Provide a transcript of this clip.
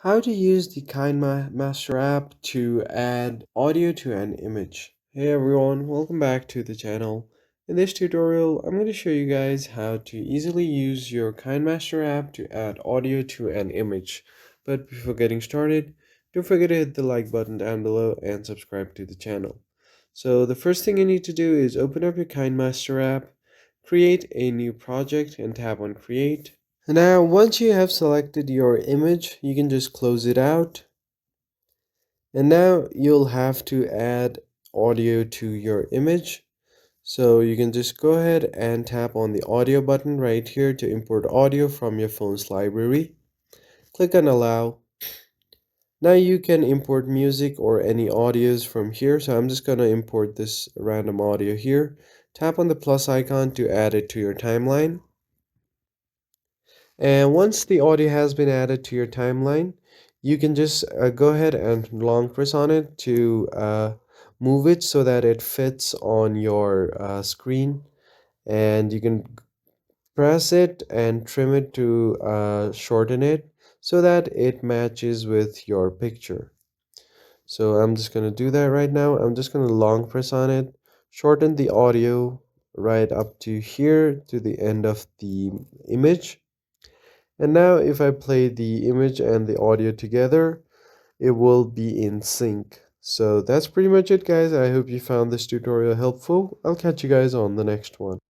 How to use the KineMaster app to add audio to an image. Hey everyone, welcome back to the channel. In this tutorial, I'm going to show you guys how to easily use your KineMaster app to add audio to an image. But before getting started, don't forget to hit the like button down below and subscribe to the channel. So the first thing you need to do is open up your KineMaster app, create a new project and tap on Create. Now, once you have selected your image, you can just close it out. And now you'll have to add audio to your image. So you can just go ahead and tap on the audio button right here to import audio from your phone's library. Click on Allow. Now you can import music or any audios from here. So I'm just going to import this random audio here. Tap on the plus icon to add it to your timeline. And once the audio has been added to your timeline, you can just go ahead and long press on it to move it so that it fits on your screen. And you can press it and trim it to shorten it so that it matches with your picture. So I'm just going to do that right now. I'm just going to long press on it, shorten the audio right up to here to the end of the image. And now if I play the image and the audio together, it will be in sync. So that's pretty much it, guys. I hope you found this tutorial helpful. I'll catch you guys on the next one.